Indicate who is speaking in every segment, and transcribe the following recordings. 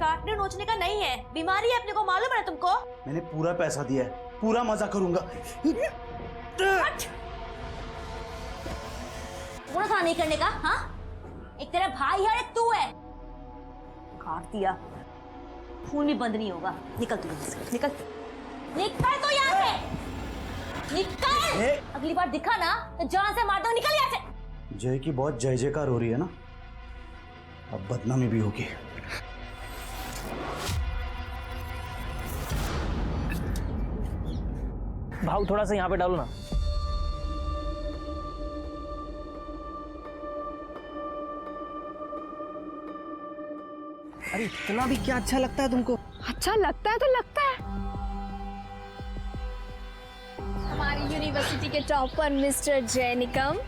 Speaker 1: काटने नोचने का नहीं है, बीमारी है अपने को मालूम है तुमको।
Speaker 2: मैंने पूरा पैसा दिया है, पूरा मजा करूंगा।
Speaker 1: पूरा था नहीं करने का, हाँ? एक तेरा भाई है, एक तू है। काट दिया, खून भी बंद नहीं होगा। निकल तू यहाँ से, निकल, निकल तो यहाँ से, निकल। अगली बार दिखा ना तो जान से मार दो, निकल यहाँ से।
Speaker 2: जय की बहुत जय जयकार हो रही है ना, अब बदनामी भी होगी।
Speaker 3: भाव थोड़ा सा यहाँ पे डालो ना। अरे इतना भी क्या अच्छा लगता है तुमको?
Speaker 4: अच्छा लगता है तो लगता है। हमारी यूनिवर्सिटी के टॉपर मिस्टर जय निकम,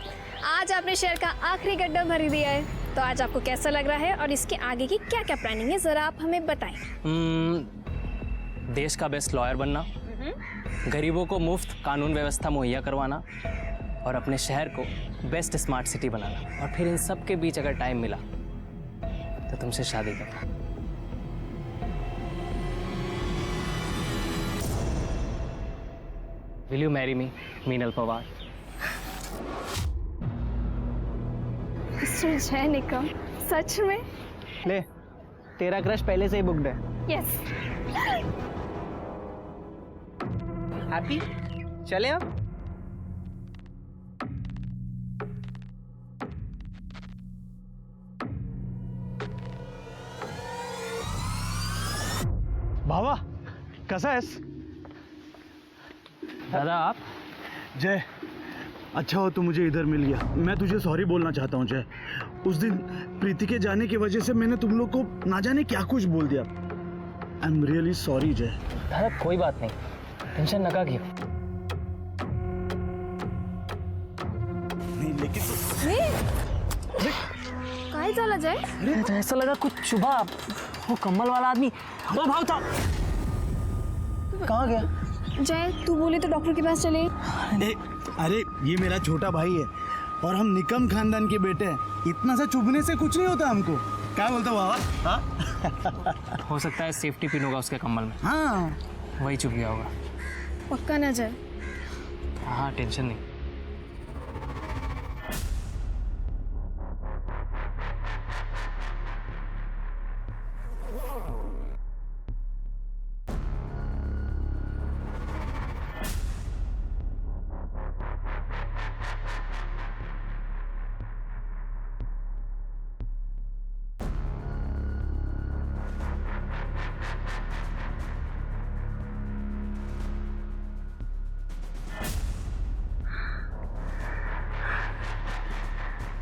Speaker 4: आज आपने शेयर का आखिरी गड्ढा भर दिया है, तो आज आपको कैसा लग रहा है और इसके आगे की क्या क्या प्लानिंग है, जरा आप हमें बताएं।
Speaker 3: देश का बेस्ट लॉयर बनना, गरीबों को मुफ्त कानून व्यवस्था मुहैया करवाना और अपने शहर को बेस्ट स्मार्ट सिटी बनाना, और फिर इन सब के बीच अगर टाइम मिला तो तुमसे शादी करना। Will you marry me, Meenal Pawar?
Speaker 4: Mister जय निकम, सच में?
Speaker 3: ले, तेरा क्रश पहले से ही बुक्ड है।
Speaker 4: यस।
Speaker 3: हैप्पी? चले अब?
Speaker 2: भावा कैसा है?
Speaker 3: दादा आप?
Speaker 2: जय, अच्छा हो तू मुझे इधर मिल गया। मैं तुझे सॉरी बोलना चाहता हूँ जय। उस दिन प्रीति के जाने की वजह से मैंने तुम लोग को ना जाने क्या कुछ बोल दिया। आई एम रियली सॉरी जय।
Speaker 3: दादा कोई बात नहीं, टेंशन नका क्यों।
Speaker 2: नहीं लेकिन
Speaker 4: काय झालं जय?
Speaker 3: अरे तो ऐसा लगा कुछ चुभा, वो कम्बल वाला आदमी वो भाव था। कहाँ गया?
Speaker 4: जय तू बोले तो डॉक्टर के पास चले।
Speaker 2: अरे ये मेरा छोटा भाई है और हम निकम खानदान के बेटे हैं, इतना सा चुभने से कुछ नहीं होता हमको। क्या बोलता हो बाबा? हाँ?
Speaker 3: हो सकता है सेफ्टी पिन होगा उसके कम्बल में,
Speaker 2: हाँ
Speaker 3: वही चुभ गया होगा।
Speaker 4: पक्का ना जय?
Speaker 3: हाँ टेंशन नहीं।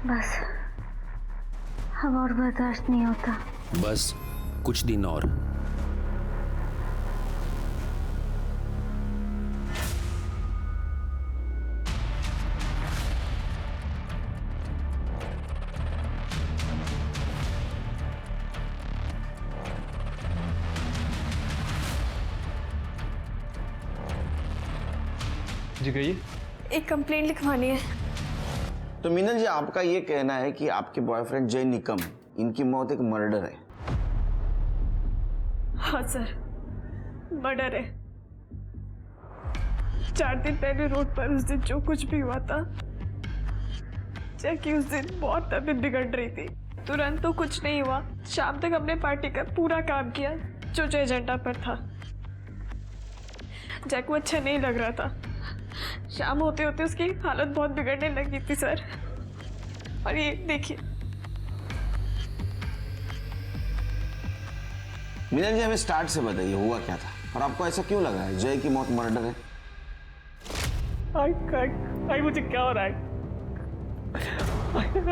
Speaker 5: बस अब और बर्दाश्त नहीं होता।
Speaker 6: बस कुछ दिन और।
Speaker 3: जी कहिए।
Speaker 4: एक कंप्लेंट लिखवानी है।
Speaker 7: तो मीनल जी, आपका ये कहना है कि आपके बॉयफ्रेंड जय निकम, इनकी मौत एक मर्डर है?
Speaker 8: हाँ सर, मर्डर है। 4 दिन पहले रोड पर उस दिन जो कुछ भी हुआ था, जय की उस दिन बहुत तबीयत बिगड़ रही थी। तुरंत तो कुछ नहीं हुआ, शाम तक हमने पार्टी का पूरा काम किया जो जय एजेंडा पर था। जय को अच्छा नहीं लग रहा था, शाम होते होते उसकी हालत बहुत बिगड़ने लगी थी सर। और ये देखिए।
Speaker 7: मीनल जी, हमें स्टार्ट से बताइए हुआ क्या था और आपको ऐसा क्यों लगा है जय की मौत मर्डर है?
Speaker 8: आई मुझे क्या हो रहा है?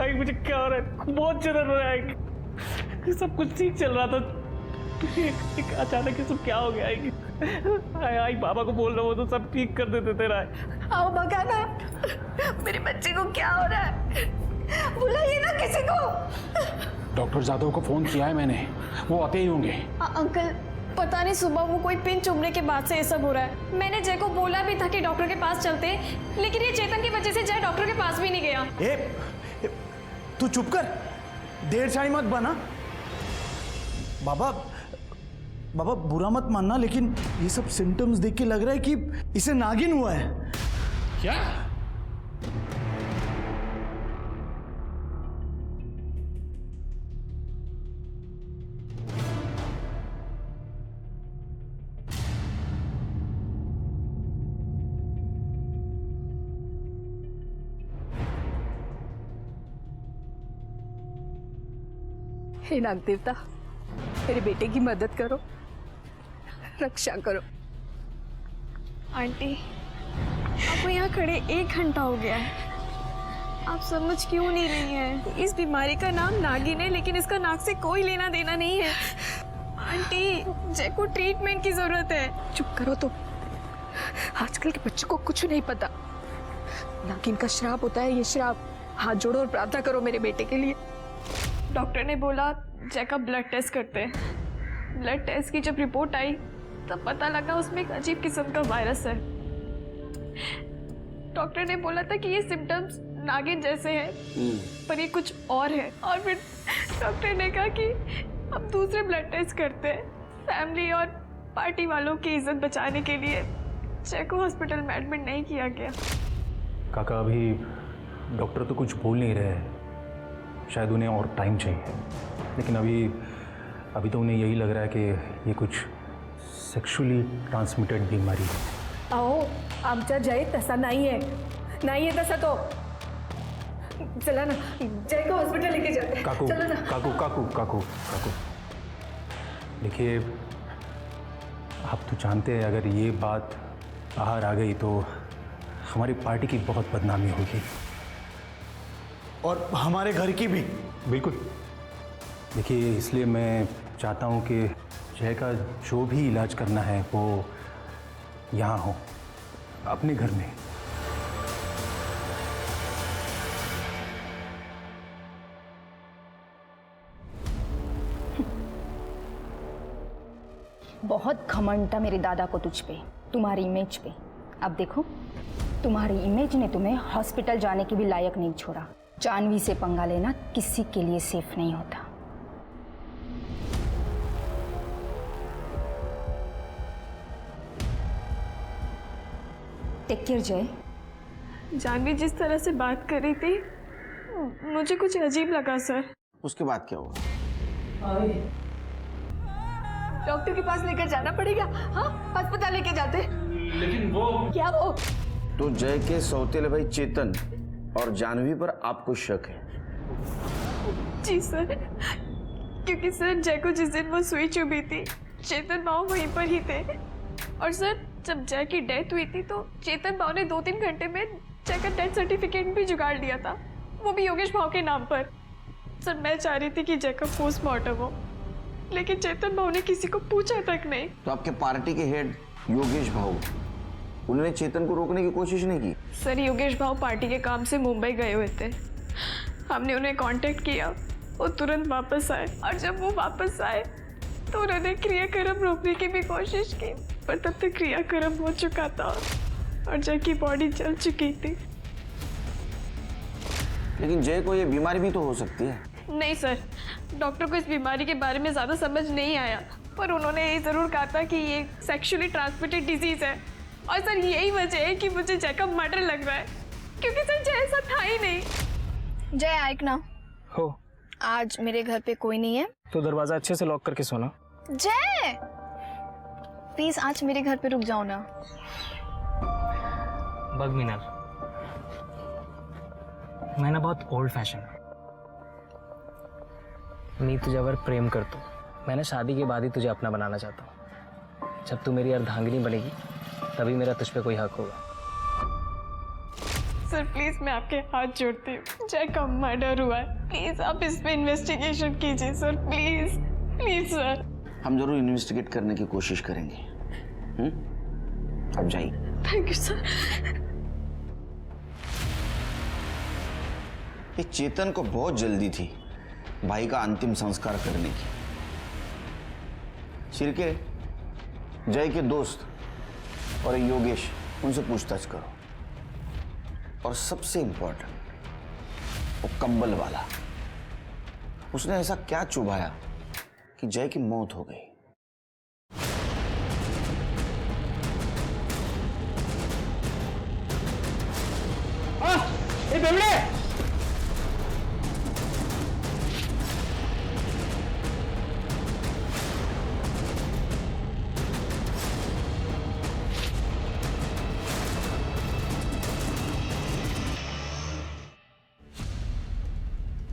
Speaker 8: आई मुझे क्या हो रहा है? बहुत जलन हो रहा है। सब कुछ ठीक चल रहा था, अचानक ये सब क्या हो गया? आई बाबा को बोल रहा हूँ तो सब ठीक कर देते तेरा।
Speaker 4: आओ भगाना, मेरे बच्चे को क्या हो रहा है? बुलाइए ना किसी को।
Speaker 9: डॉक्टर जादव को फोन किया है मैंने, वो आते ही होंगे।
Speaker 4: अंकल पता नहीं सुबह वो कोई पिन चुभने के बाद से ये सब हो रहा है। मैंने जय को बोला भी था कि डॉक्टर के पास चलते, लेकिन ये चेतन की वजह से जय डॉक्टर के पास भी नहीं गया।
Speaker 2: तू चुप कर। देर शाही मत बना। बाबा बाबा बुरा मत मानना, लेकिन ये सब सिम्टम्स देख के लग रहा है कि इसे नागिन हुआ है।
Speaker 9: क्या?
Speaker 8: हे नाग देवता, मेरे बेटे की मदद करो, रक्षा करो। आंटी, आपको यहाँ खड़े 1 घंटा हो गया है, आप समझ क्यों नहीं रही हैं? इस बीमारी का नाम नागिन है, लेकिन इसका नाक से कोई लेना देना नहीं है। आंटी, जय को ट्रीटमेंट की जरूरत है। चुप करो तो, आजकल के बच्चों को कुछ नहीं पता। नागिन का श्राप होता है ये श्राप। हाथ जोड़ो और प्रार्थना करो मेरे बेटे के लिए। डॉक्टर ने बोला जय का ब्लड टेस्ट करते हैं। ब्लड टेस्ट की जब रिपोर्ट आई तब पता लगा उसमें एक अजीब किस्म का वायरस है। डॉक्टर ने बोला था कि ये सिम्टम्स नागिन जैसे हैं, पर ये कुछ और है। और फिर डॉक्टर ने कहा कि अब दूसरे ब्लड टेस्ट करते हैं। फैमिली और पार्टी वालों की इज्जत बचाने के लिए जय को हॉस्पिटल में एडमिट नहीं किया गया।
Speaker 10: काका, अभी डॉक्टर तो कुछ बोल नहीं रहे हैं, शायद उन्हें और टाइम चाहिए। लेकिन अभी तो उन्हें यही लग रहा है कि ये कुछ सेक्सुअली ट्रांसमिटेड बीमारी है।
Speaker 8: अहो, आमचा जय तसा नाही आहे तसा तो। चला ना, जय को हॉस्पिटल लेके जाते हैं।
Speaker 10: काकू,
Speaker 8: चलो ना।
Speaker 10: काकू, देखिए, आप तो जानते हैं अगर ये बात बाहर आ गई तो हमारी पार्टी की बहुत बदनामी होगी,
Speaker 2: और हमारे घर की भी।
Speaker 10: बिल्कुल। देखिए, इसलिए मैं चाहता हूँ कि जय का जो भी इलाज करना है वो यहाँ हो, अपने घर में।
Speaker 11: बहुत घमंड था मेरे दादा को तुझ पे, तुम्हारी इमेज पे। अब देखो, तुम्हारी इमेज ने तुम्हें हॉस्पिटल जाने के भी लायक नहीं छोड़ा। जानवी से पंगा लेना किसी के लिए सेफ नहीं होता। टेक केयर जय।
Speaker 8: जानवी जिस तरह से बात कर रही थी मुझे कुछ अजीब लगा सर।
Speaker 7: उसके बाद क्या हुआ?
Speaker 8: डॉक्टर के पास लेकर जाना पड़ेगा। हाँ, अस्पताल लेके जाते।
Speaker 9: लेकिन वो
Speaker 8: क्या वो?
Speaker 7: तो जय के सौतेले भाई चेतन और जानवी पर आपको शक है?
Speaker 8: जी सर, क्योंकि सर जय को जिस दिन वो सुई चुभी थी चेतन बाबू वहीं पर ही थे। और सर जब जय की डेथ हुई थी तो चेतन बाबू ने 2-3 घंटे में जय का डेथ सर्टिफिकेट भी जुगाड़ लिया था, वो भी योगेश भाव के नाम पर। सर मैं चाह रही थी कि जय का पोस्टमार्टम हो, लेकिन चेतन बाबू ने किसी को पूछा तक नहीं।
Speaker 7: तो आपके पार्टी के हेड योगेश भाऊ, उन्होंने चेतन को रोकने की कोशिश नहीं की?
Speaker 8: सर योगेश भाव पार्टी के काम से मुंबई गए हुए थे, हमने उन्हें कांटेक्ट किया, वो तुरंत वापस आए। और जब वो वापस आए तो उन्होंने क्रियाक्रम रोकने की भी कोशिश की, पर तब तक क्रियाक्रम हो चुका था और जय की बॉडी जल चुकी थी।
Speaker 7: लेकिन जय को ये बीमारी भी तो हो सकती है।
Speaker 8: नहीं सर, डॉक्टर को इस बीमारी के बारे में ज़्यादा समझ नहीं आया, पर उन्होंने ये ज़रूर कहा था कि ये सेक्सुअली ट्रांसमिटेड डिजीज़ है। और सर यही वजह है कि मुझे जय का मर्डर लग रहा है, क्योंकि सर जय ऐसा था ही नहीं।
Speaker 4: जय आइक ना,
Speaker 3: हो
Speaker 4: आज मेरे घर पे कोई नहीं है
Speaker 3: तो दरवाजा अच्छे से लॉक करके सोना।
Speaker 4: जय प्लीज आज मेरे घर पे रुक जाओ ना।
Speaker 3: बग मीनल, मैं ना बहुत ओल्ड फैशन मी तुझ्यावर प्रेम करतो। मैं ना शादी के बाद ही तुझे अपना बनाना चाहता हूँ। जब तू मेरी अर्धांगिनी बनेगी तभी मेरा तुझ पे कोई हक होगा।
Speaker 8: सर प्लीज मैं आपके हाथ जोड़ती हूँ, जय का मर्डर हुआ है, प्लीज आप इस पे इन्वेस्टिगेशन कीजिए सर, प्लीज प्लीज सर।
Speaker 7: हम जरूर इन्वेस्टिगेट करने की कोशिश करेंगे। अब जाइए।
Speaker 8: Thank you sir.
Speaker 7: ये चेतन को बहुत जल्दी थी भाई का अंतिम संस्कार करने की। शिरके, जय के दोस्त और योगेश, उनसे पूछताछ करो। और सबसे इंपॉर्टेंट वो कंबल वाला, उसने ऐसा क्या चुभाया कि जय की मौत हो गई?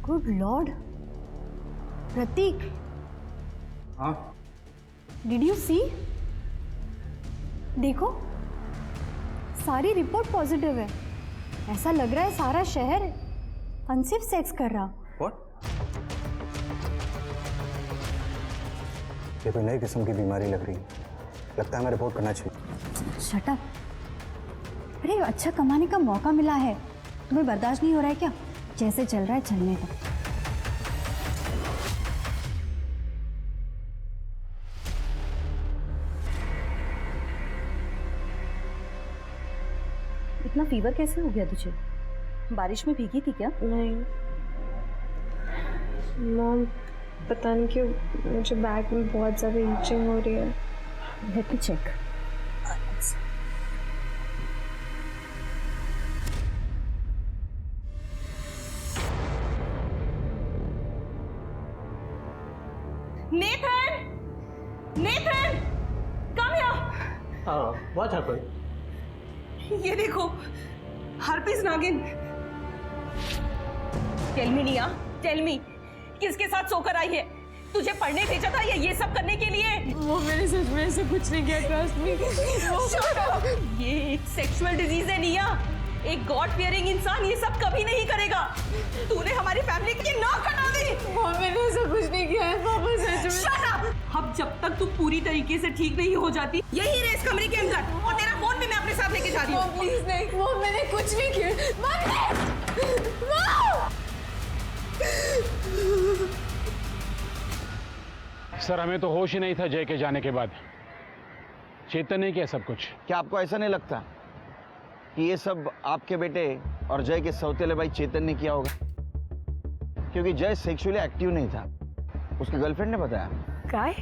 Speaker 5: गुड लॉर्ड, प्रतीक,
Speaker 10: हाँ
Speaker 5: डिड यू सी? देखो, सारी रिपोर्ट पॉजिटिव है। ऐसा लग रहा है सारा शहर अनसेफ सेक्स कर रहा।
Speaker 10: व्हाट? ये कोई नई किस्म की बीमारी लग रही है। लगता है हमें रिपोर्ट करना चाहिए।
Speaker 5: Shut up. अरे अच्छा कमाने का मौका मिला है, तुम्हें बर्दाश्त नहीं हो रहा है क्या? जैसे चल रहा है चलने दो। इतना फीवर कैसे हो गया तुझे? बारिश में भीगी थी क्या?
Speaker 8: नहीं मॉम, पता नहीं क्यों मुझे बैक में बहुत ज़्यादा ईचिंग हो रही है।
Speaker 5: Let me check.
Speaker 1: Nathan! Nathan! Come here!
Speaker 10: What happened?
Speaker 1: ये देखो, हर्पिस नागिन। टेल मी निया, टेल मी, किसके साथ सोकर आई है? तुझे पढ़ने भेजा था या ये सब करने के लिए?
Speaker 8: वो मैंने सच में ऐसे कुछ नहीं किया, ट्रस्ट मी।
Speaker 1: ये एक सेक्सुअल डिजीज है निया। एक गॉड फियरिंग इंसान ये सब कभी नहीं करेगा। तूने हमारी फैमिली की नाक कटा दी।
Speaker 8: वो मैंने ऐसा कुछ नहीं किया है पापा, सच में।
Speaker 1: Shut up! अब जब तक तू पूरी तरीके से ठीक नहीं हो जाती, यही रहे इस कमरे के अंदर, और तेरा फोन भी मैं अपने साथ लेके जा रही हूँ।
Speaker 8: प्लीज नहीं, वो मैंने कुछ नहीं किया।
Speaker 9: सर हमें तो होश ही नहीं था जय के जाने के बाद। चेतन ने किया सब कुछ।
Speaker 7: क्या आपको ऐसा नहीं लगता कि ये सब आपके बेटे और जय के सौतेले भाई चेतन ने किया होगा? क्योंकि जय सेक्सुअली एक्टिव नहीं था, उसकी गर्लफ्रेंड ने बताया।
Speaker 8: काय?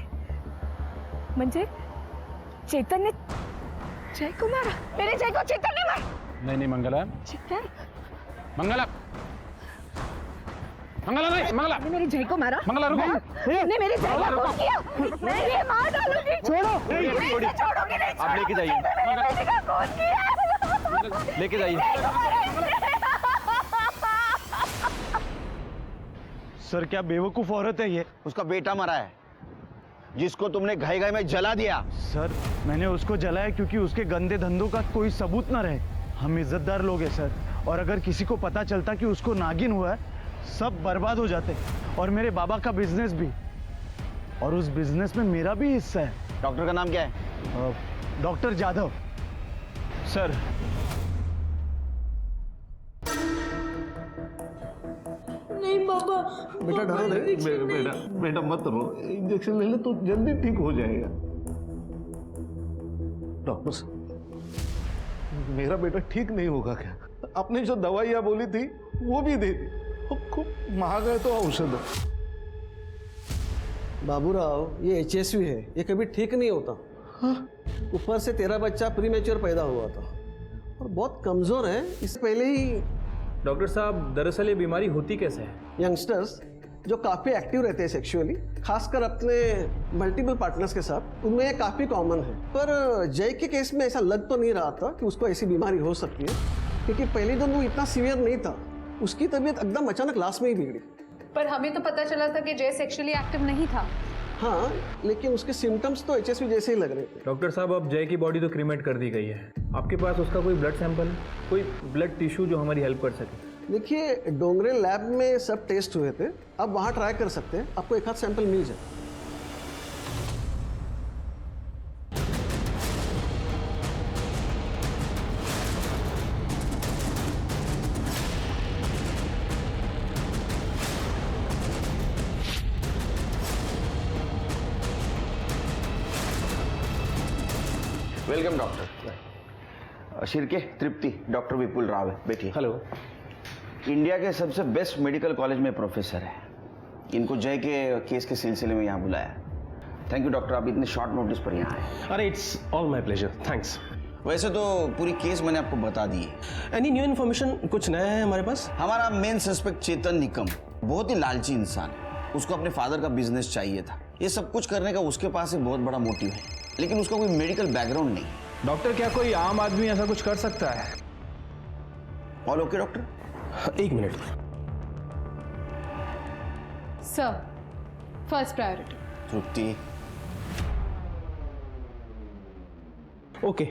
Speaker 8: म्हणजे चेतन ने जय को मारा? मेरे जय को चेतन ने मारा?
Speaker 9: नहीं मंगला।
Speaker 8: चेतन?
Speaker 9: मंगला, मंगला नहीं, मंगला।
Speaker 8: ने मेरे जय को मारा?
Speaker 9: मंगला रुको।
Speaker 8: ने मेरे जय को कौन किया? मैं ये मार डालूंगी।
Speaker 9: छोड़ो।
Speaker 8: छोड़ोगे नहीं।
Speaker 7: आप लेके जाइए,
Speaker 8: कौन किया?
Speaker 7: लेके जाइए।
Speaker 2: सर क्या बेवकूफ औरत है ये?
Speaker 7: उसका बेटा मरा है, जिसको तुमने घाई घाई में जला दिया।
Speaker 2: सर मैंने उसको जलाया क्योंकि उसके गंदे धंधों का कोई सबूत ना रहे। हम इज्जतदार लोग हैं सर, और अगर किसी को पता चलता कि उसको नागिन हुआ है, सब बर्बाद हो जाते, और मेरे बाबा का बिजनेस भी, और उस बिजनेस में मेरा भी हिस्सा है।
Speaker 7: डॉक्टर का नाम क्या है?
Speaker 2: डॉक्टर जाधव। सर
Speaker 8: नहीं पापा,
Speaker 12: बेटा डरो नहीं, बेटा मत रो, इंजेक्शन ले ले तो जल्दी ठीक हो जाएगा। डॉक्टर साहब, मेरा बेटा ठीक नहीं होगा क्या? आपने जो दवाइयाँ बोली थी वो भी दे दी, खूब महंगा है तो औषध।
Speaker 13: बाबूराव, ये HSV है, ये कभी ठीक नहीं होता। ऊपर से तेरा बच्चा प्रीमेच्योर पैदा हुआ था और बहुत कमजोर है। इससे पहले ही
Speaker 10: डॉक्टर साहब, दरअसल ये बीमारी होती कैसे है?
Speaker 13: यंगस्टर्स जो काफ़ी एक्टिव रहते हैं सेक्सुअली, खासकर अपने मल्टीपल पार्टनर्स के साथ, उनमें ये काफ़ी कॉमन है। पर जय के केस में ऐसा लग तो नहीं रहा था कि उसको ऐसी बीमारी हो सकती है, क्योंकि पहले दिन वो इतना सीवियर नहीं था। उसकी तबीयत एकदम अचानक लास्ट में ही बिगड़ी।
Speaker 8: पर हमें तो पता चला था कि जय सेक्सुअली एक्टिव नहीं था।
Speaker 13: हाँ, लेकिन उसके सिम्टम्स तो HSV जैसे ही लग रहे थे।
Speaker 10: डॉक्टर साहब, अब जय की बॉडी तो क्रीमेट कर दी गई है। आपके पास उसका कोई ब्लड सैंपल, कोई ब्लड टिश्यू जो हमारी हेल्प कर सके?
Speaker 13: देखिए, डोंगरे लैब में सब टेस्ट हुए थे, अब वहाँ ट्राई कर सकते हैं, आपको एक आध सैंपल मिल जाए।
Speaker 7: Welcome doctor. Shirke Tripti, doctor Vipul Rao है, बैठिए।
Speaker 10: हेलो।
Speaker 7: इंडिया के सबसे बेस्ट मेडिकल कॉलेज में प्रोफेसर है, इनको जय के केस के सिलसिले में यहाँ बुलाया। थैंक यू डॉक्टर, आप इतने शॉर्ट नोटिस पर यहाँ आए।
Speaker 14: अरे it's all my pleasure, thanks.
Speaker 7: वैसे तो पूरी केस मैंने आपको बता दी है।
Speaker 14: एनी न्यू इन्फॉर्मेशन, कुछ नया है हमारे पास?
Speaker 7: हमारा मेन सस्पेक्ट चेतन निकम बहुत ही लालची इंसान है। उसको अपने फादर का बिजनेस चाहिए था। ये सब कुछ करने का उसके पास एक बहुत बड़ा मोटिव है, लेकिन उसका कोई मेडिकल बैकग्राउंड नहीं।
Speaker 10: डॉक्टर, क्या कोई आम आदमी ऐसा कुछ कर सकता है?
Speaker 7: All okay doctor?
Speaker 14: एक मिनट
Speaker 8: सर, फर्स्ट प्रायोरिटी।
Speaker 7: तृप्ति,
Speaker 14: ओके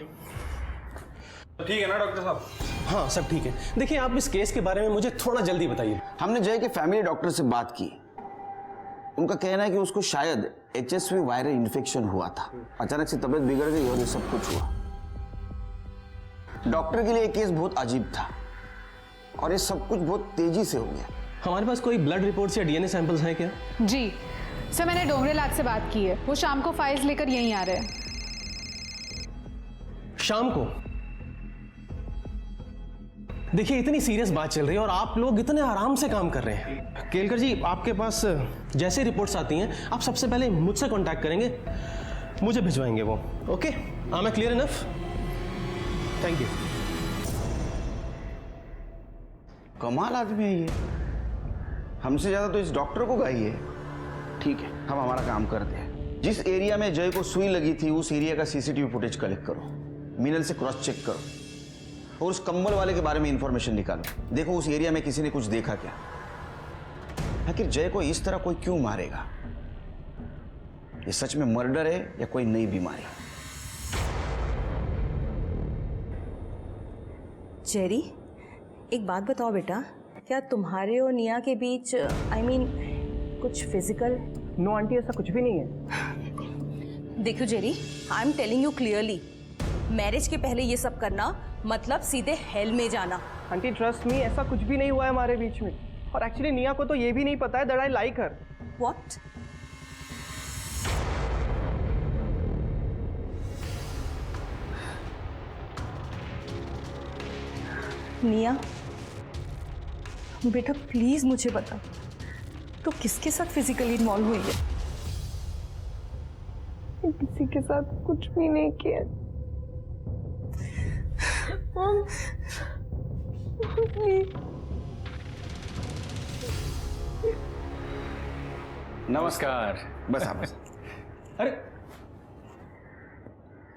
Speaker 10: ठीक है ना डॉक्टर साहब?
Speaker 14: हाँ सब ठीक है। देखिए आप इस केस के बारे में मुझे थोड़ा जल्दी बताइए।
Speaker 7: हमने जय के फैमिली डॉक्टर से बात की। उनका कहना है कि उसको शायद HSV वायरल इन्फेक्शन हुआ था। अचानक से तबीयत बिगड़ गई और ये सब कुछ हुआ। डॉक्टर के लिए केस बहुत अजीब था और ये सब कुछ बहुत तेजी से हो गया।
Speaker 14: हमारे पास कोई ब्लड रिपोर्ट्स या DNA सैंपल्स हैं क्या?
Speaker 8: जी सर, मैंने डोंगरे लैब से बात की है। वो शाम को फाइल्स लेकर यहीं आ रहे हैं।
Speaker 14: शाम को? देखिए इतनी सीरियस बात चल रही है और आप लोग इतने आराम से काम कर रहे हैं। केलकर जी, आपके पास जैसे रिपोर्ट्स आती हैं आप सबसे पहले मुझसे कांटेक्ट करेंगे, मुझे भिजवाएंगे वो। Okay, I M clear enough? Thank you.
Speaker 7: कमाल आदमी है ये, हमसे ज्यादा तो इस डॉक्टर को गाई है। ठीक है, हम हमारा काम करते हैं। जिस एरिया में जय को सुई लगी थी उस एरिया का CCTV फुटेज कलेक्ट करो, मिनल से क्रॉस चेक करो और उस कंबल वाले के बारे में इंफॉर्मेशन निकालो। देखो उस एरिया में किसी ने कुछ देखा क्या। आखिर जय को इस तरह कोई क्यों मारेगा? ये सच में मर्डर है या कोई नई बीमारी?
Speaker 1: जेरी, एक बात बताओ बेटा, क्या तुम्हारे और निया के बीच I mean, कुछ फिजिकल?
Speaker 3: नो आंटी, ऐसा कुछ भी नहीं है।
Speaker 1: देखो Jerry, I am telling you clearly, marriage के पहले ये सब करना मतलब सीधे हेल में जाना।
Speaker 3: आंटी ट्रस्ट मी, ऐसा कुछ भी नहीं हुआ है हमारे बीच में। और एक्चुअली निया को तो ये भी नहीं पता है that I like her.
Speaker 1: What? निया बेटा प्लीज मुझे बता, तो किसके साथ फिजिकली इन्वॉल्व हुई है?
Speaker 8: किसी के साथ कुछ भी नहीं किया।
Speaker 7: नमस्कार। बस आप बस।
Speaker 10: अरे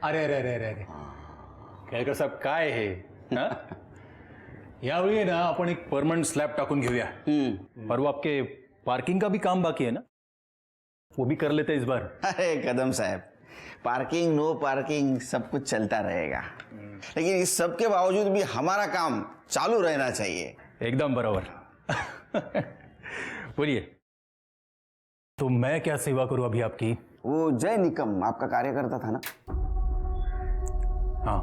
Speaker 10: अरे अरे अरे अरे अरे केळकर साहेब काय हे हा? यावेळी ना आपण एक परमनंट स्लॅब टाकून घेऊया। और वो आपके पार्किंग का भी काम बाकी है ना, वो भी कर लेते हैं इस बार।
Speaker 7: अरे कदम साहब, पार्किंग नो पार्किंग सब कुछ चलता रहेगा, लेकिन इस सब के बावजूद भी हमारा काम चालू रहना चाहिए।
Speaker 10: एकदम बराबर। बोलिए, तो मैं क्या सेवा करूं अभी आपकी?
Speaker 7: वो जय निकम आपका कार्यकर्ता था ना?
Speaker 10: हाँ,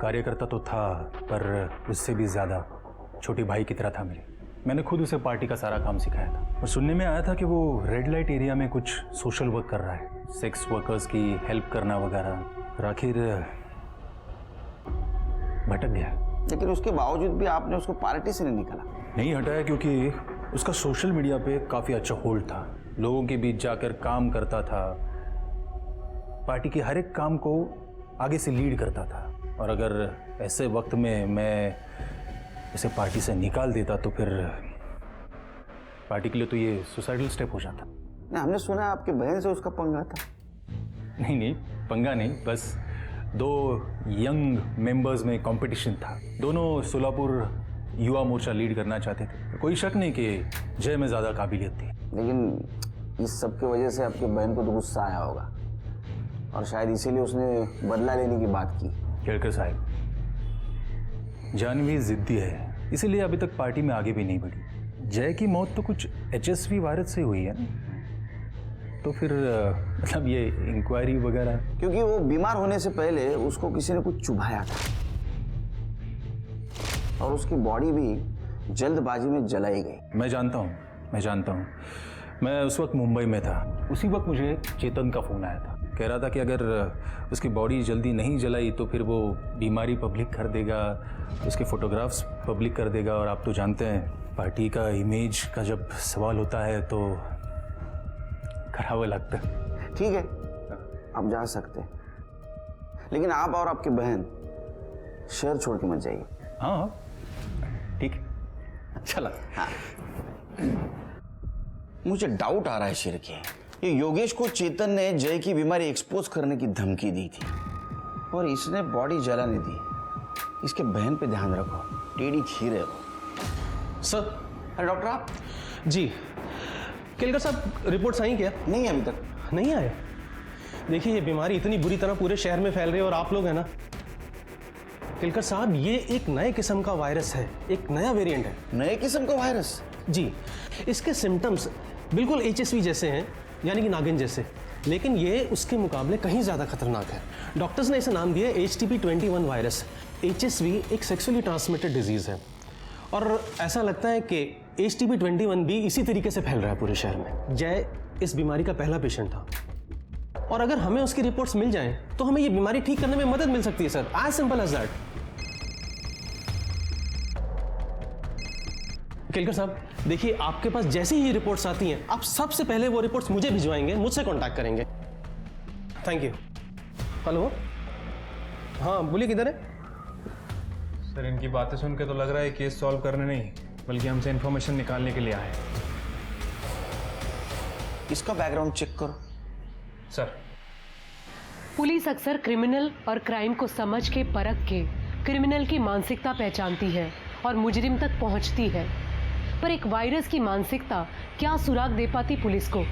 Speaker 10: कार्यकर्ता तो था, पर उससे भी ज्यादा छोटे भाई की तरह था मेरे। मैंने खुद उसे पार्टी का सारा काम सिखाया था। और सुनने में आया था कि वो रेड लाइट एरिया में कुछ सोशल वर्क कर रहा है, सेक्स वर्कर्स की हेल्प करना वगैरह। और आखिर भटक गया।
Speaker 7: लेकिन उसके बावजूद भी आपने उसको पार्टी से नहीं निकाला?
Speaker 10: नहीं हटाया, क्योंकि उसका सोशल मीडिया पे काफ़ी अच्छा होल्ड था। लोगों के बीच जाकर काम करता था, पार्टी के हर एक काम को आगे से लीड करता था। और अगर ऐसे वक्त में मैं उसे पार्टी से निकाल देता तो फिर पार्टी के लिए तो ये सुसाइडल स्टेप हो जाता।
Speaker 7: ना, हमने सुना आपके बहन से उसका पंगा था।
Speaker 10: नहीं नहीं, पंगा नहीं, बस दो यंग मेंबर्स में कंपटीशन था। दोनों सोलापुर युवा मोर्चा लीड करना चाहते थे। कोई शक नहीं कि जय में ज़्यादा काबिलियत थी।
Speaker 7: लेकिन इस सब की वजह से आपके बहन को तो गुस्सा आया होगा और शायद इसीलिए उसने बदला लेने की बात की।
Speaker 10: केळकर साहब, जानवी जिद्दी है, इसीलिए अभी तक पार्टी में आगे भी नहीं बढ़ी। जय की मौत तो कुछ HSV वायरस से हुई है ना, तो फिर मतलब ये इंक्वायरी वगैरह?
Speaker 7: क्योंकि वो बीमार होने से पहले उसको किसी ने कुछ चुभाया था और उसकी बॉडी भी जल्दबाजी में जलाई गई।
Speaker 10: मैं जानता हूँ। मैं उस वक्त मुंबई में था। उसी वक्त मुझे चेतन का फ़ोन आया था। कह रहा था कि अगर उसकी बॉडी जल्दी नहीं जलाई तो फिर वो बीमारी पब्लिक कर देगा, उसके फोटोग्राफ्स पब्लिक कर देगा। और आप तो जानते हैं पार्टी का इमेज का जब सवाल होता है तो खराब लगता है।
Speaker 7: ठीक है, आप जा सकते हैं, लेकिन आप और आपकी बहन शहर छोड़ के मत जाइए।
Speaker 10: हाँ ठीक है, चला।
Speaker 7: हाँ, मुझे डाउट आ रहा है शेर के, ये योगेश को चेतन ने जय की बीमारी एक्सपोज करने की धमकी दी थी और इसने बॉडी जलाने दी। इसके बहन पे ध्यान रखो, टेढ़ी खीर है वो।
Speaker 14: सर।
Speaker 7: अरे डॉक्टर आप?
Speaker 14: जी केलकर साहब, रिपोर्ट्स आई क्या?
Speaker 7: नहीं अभी तक
Speaker 14: नहीं आए। देखिए ये बीमारी इतनी बुरी तरह पूरे शहर में फैल रही है और आप लोग हैं ना केलकर साहब, ये एक नए किस्म का वायरस है, एक नया वेरिएंट है।
Speaker 7: नए किस्म का वायरस? जी।
Speaker 14: इसके सिम्टम्स बिल्कुल HSV जैसे हैं, यानी कि नागिन जैसे, लेकिन ये उसके मुकाबले कहीं ज़्यादा खतरनाक है। डॉक्टर्स ने इसे नाम दिया HTP-21 वायरस। HSV एक सेक्सुअली ट्रांसमिटेड डिजीज़ है और ऐसा लगता है कि HTP-21 भी इसी तरीके से फैल रहा है पूरे शहर में। जय इस बीमारी का पहला पेशेंट था और अगर हमें उसकी रिपोर्ट्स मिल जाएं तो हमें ये बीमारी ठीक करने में मदद मिल सकती है sir, as simple as that. Kelkar साहब देखिए, आपके पास जैसी ही रिपोर्ट्स आती हैं आप सबसे पहले वो रिपोर्ट्स मुझे भिजवाएंगे, मुझसे कांटेक्ट करेंगे। Thank you. हेलो, हाँ बोलिए, किधर है?
Speaker 15: सर इनकी बातें सुन के तो लग रहा है केस सॉल्व करने नहीं बल्कि हमसे इन्फॉर्मेशन निकालने के लिए आए।
Speaker 7: इसका बैकग्राउंड चेक करो।
Speaker 15: सर
Speaker 16: पुलिस अक्सर क्रिमिनल और क्राइम को समझ के परख के क्रिमिनल की मानसिकता पहचानती है और मुजरिम तक पहुंचती है, पर एक वायरस की मानसिकता क्या सुराग दे पाती पुलिस को।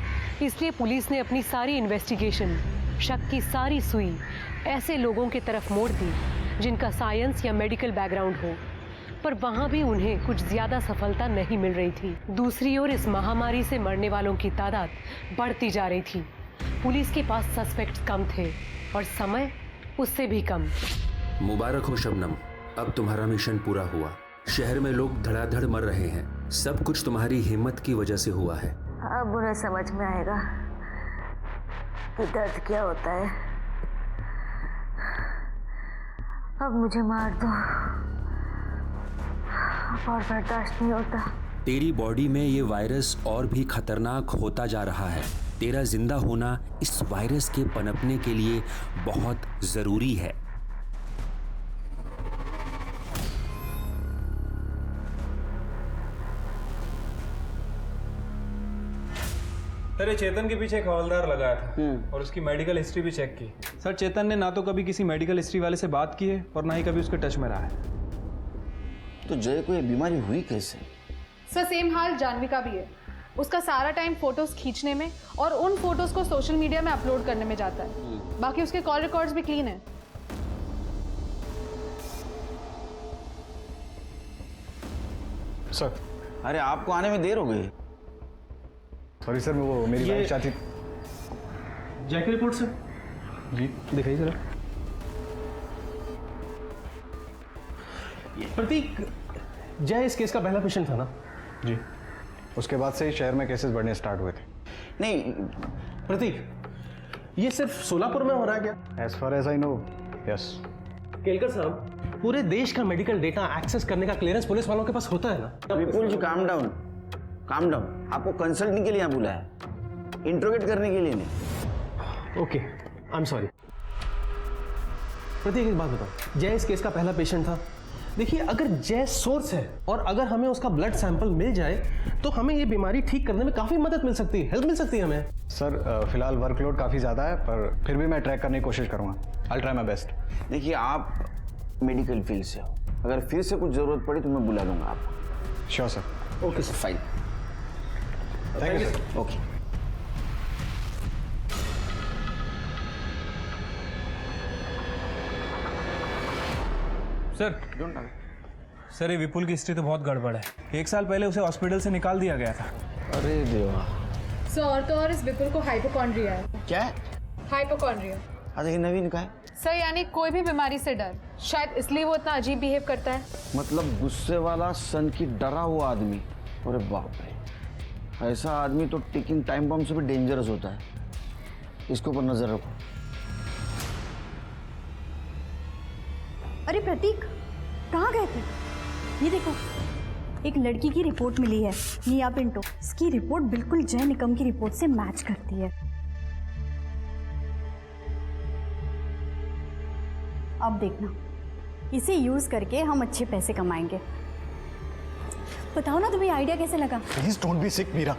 Speaker 16: इसलिए पुलिस ने अपनी सारी इन्वेस्टिगेशन, शक की सारी सुई ऐसे लोगों की तरफ मोड़ दी जिनका साइंस या मेडिकल बैकग्राउंड हो, पर वहाँ भी उन्हें कुछ ज़्यादा सफलता नहीं मिल रही थी। दूसरी ओर इस महामारी से मरने वालों की तादाद बढ़ती जा रही थी। पुलिस के पास सस्पेक्ट्स कम थे और समय उससे भी कम।
Speaker 6: मुबारक हो शबनम, अब तुम्हारा मिशन पूरा हुआ। शहर में लोग धड़ाधड़ मर रहे हैं, सब कुछ तुम्हारी हिम्मत की वजह से हुआ है।
Speaker 1: अब उन्हें समझ में आएगा कि दर्द क्या होता है। अब मुझे मार दो, अब और बर्दाश्त नहीं होता।
Speaker 6: तेरी बॉडी में ये वायरस और भी खतरनाक होता जा रहा है। तेरा जिंदा होना इस वायरस के पनपने के लिए बहुत जरूरी है।
Speaker 15: सर चेतन के पीछे एक हवलदार लगाया था और उसकी मेडिकल हिस्ट्री भी चेक की। सर चेतन ने ना तो कभी किसी मेडिकल हिस्ट्री वाले से बात की है और ना ही कभी उसके टच में रहा है।
Speaker 7: तो जय को ये बीमारी हुई कैसे?
Speaker 8: सर सेम हाल जानवी का भी है। उसका सारा टाइम फोटोज खींचने में और उन फोटोज को सोशल मीडिया में अपलोड करने में जाता है। बाकी उसके कॉल रिकॉर्ड्स भी क्लीन है।
Speaker 10: सर
Speaker 7: अरे आपको आने में देर हो गई।
Speaker 10: सॉरी सर, वो मेरी वाइफ चाहती।
Speaker 14: जय की रिपोर्ट सर।
Speaker 10: जी दिखाइए जरा।
Speaker 14: प्रतीक, जय इस केस का पहला पेशेंट था ना?
Speaker 10: जी, उसके बाद से ही शहर में केसेस बढ़ने स्टार्ट हुए थे।
Speaker 7: नहीं
Speaker 14: प्रतीक, ये सिर्फ सोलापुर में हो रहा है क्या?
Speaker 10: As far as I know, yes.
Speaker 14: Kelkar साहब, पूरे देश का मेडिकल डेटा एक्सेस करने का क्लियरेंस पुलिस वालों के पास होता है ना?
Speaker 7: विपुल जी काम डाउन, काम डाउन। आपको कंसल्टिंग के लिए यहाँ बुलाया, इंट्रोगेट करने के लिए नहीं।
Speaker 14: Okay, I am sorry. Prateek एक बात बताओ, जय इस केस का पहला पेशेंट था। देखिए, अगर जय सोर्स है और अगर हमें उसका ब्लड सैंपल मिल जाए तो हमें ये बीमारी ठीक करने में काफ़ी मदद मिल सकती है, हेल्प मिल सकती है हमें।
Speaker 10: सर फिलहाल वर्कलोड काफ़ी ज़्यादा है, पर फिर भी मैं ट्रैक करने की कोशिश करूँगा। I try my best.
Speaker 7: देखिए, आप मेडिकल फील्ड से हो, अगर फिर से कुछ ज़रूरत पड़ी तो मैं बुला लूँगा आपको।
Speaker 10: Sure sir.
Speaker 7: Okay sir, fine.
Speaker 10: Thank you sir.
Speaker 7: Okay.
Speaker 15: Sir ये विपुल की हिस्ट्री तो बहुत गड़बड़ है। 1 साल पहले उसे हॉस्पिटल से निकाल दिया गया था।
Speaker 7: अरे देवा।
Speaker 8: सर और तो और इस विपुल को हाइपोकॉन्ड्रिया है।
Speaker 7: क्या?
Speaker 8: हाइपोकॉन्ड्रिया।
Speaker 7: अच्छा, ये नवीन का है?
Speaker 8: सर यानी कोई भी बीमारी से डर, शायद इसलिए वो इतना अजीब बिहेव करता है।
Speaker 7: मतलब गुस्से वाला, सन की डरा हुआ आदमी। अरे बाप रे, ऐसा आदमी तो टिकिंग टाइम बम से भी डेंजरस होता है। इसके ऊपर नजर रखो।
Speaker 5: अरे प्रतीक, कहाँ गए थे? ये देखो, एक लड़की की रिपोर्ट मिली है, निया पिंटो। इसकी रिपोर्ट बिल्कुल जय निकम की रिपोर्ट से मैच करती है। अब देखना, इसे यूज करके हम अच्छे पैसे कमाएंगे। बताओ ना तुम्हें आइडिया कैसे लगा?
Speaker 17: प्लीज डोंट बी सिक मीरा।